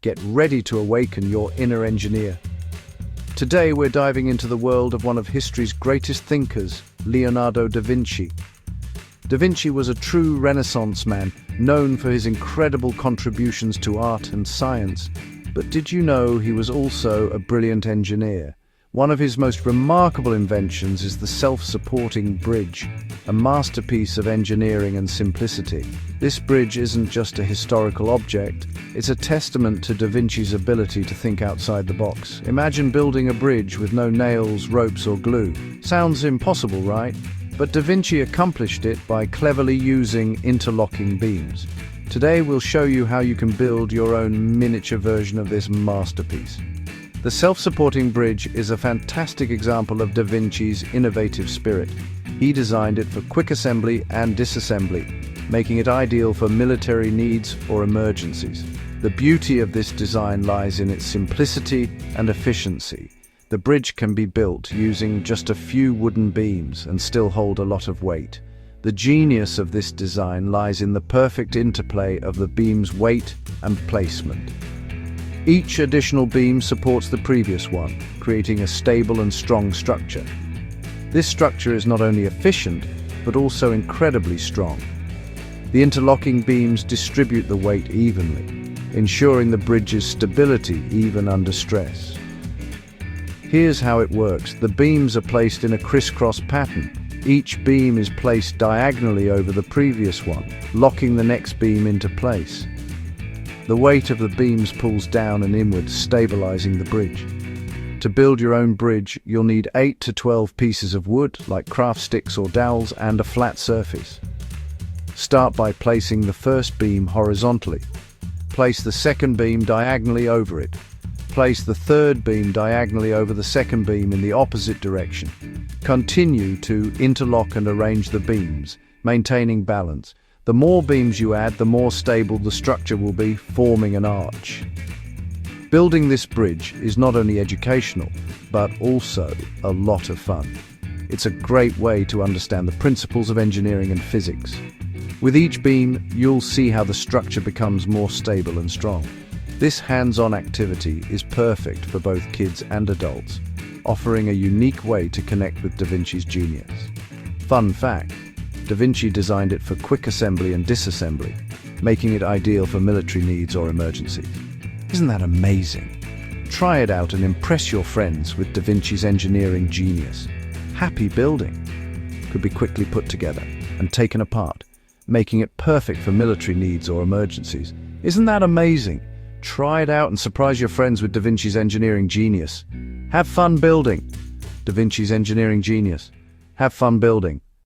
Get ready to awaken your inner engineer. Today we're diving into the world of one of history's greatest thinkers, Leonardo da Vinci. Da Vinci was a true Renaissance man, known for his incredible contributions to art and science. But did you know he was also a brilliant engineer? One of his most remarkable inventions is the self-supporting bridge, a masterpiece of engineering and simplicity. This bridge isn't just a historical object, it's a testament to Da Vinci's ability to think outside the box. Imagine building a bridge with no nails, ropes or glue. Sounds impossible, right? But Da Vinci accomplished it by cleverly using interlocking beams. Today we'll show you how you can build your own miniature version of this masterpiece. The self-supporting bridge is a fantastic example of Da Vinci's innovative spirit. He designed it for quick assembly and disassembly, making it ideal for military needs or emergencies. The beauty of this design lies in its simplicity and efficiency. The bridge can be built using just a few wooden beams and still hold a lot of weight. The genius of this design lies in the perfect interplay of the beam's weight and placement. Each additional beam supports the previous one, creating a stable and strong structure. This structure is not only efficient, but also incredibly strong. The interlocking beams distribute the weight evenly, ensuring the bridge's stability even under stress. Here's how it works. The beams are placed in a crisscross pattern. Each beam is placed diagonally over the previous one, locking the next beam into place. The weight of the beams pulls down and inward, stabilizing the bridge. To build your own bridge, you'll need 8 to 12 pieces of wood, like craft sticks or dowels, and a flat surface. Start by placing the first beam horizontally. Place the second beam diagonally over it. Place the third beam diagonally over the second beam in the opposite direction. Continue to interlock and arrange the beams, maintaining balance. The more beams you add, the more stable the structure will be, forming an arch. Building this bridge is not only educational, but also a lot of fun. It's a great way to understand the principles of engineering and physics. With each beam, you'll see how the structure becomes more stable and strong. This hands-on activity is perfect for both kids and adults, offering a unique way to connect with Da Vinci's genius. Fun fact: Da Vinci designed it for quick assembly and disassembly, making it ideal for military needs or emergencies. Isn't that amazing? Try it out and impress your friends with Da Vinci's engineering genius. Happy building could be quickly put together and taken apart, making it perfect for military needs or emergencies. Isn't that amazing? Try it out and surprise your friends with Da Vinci's engineering genius. Have fun building. Da Vinci's engineering genius. Have fun building.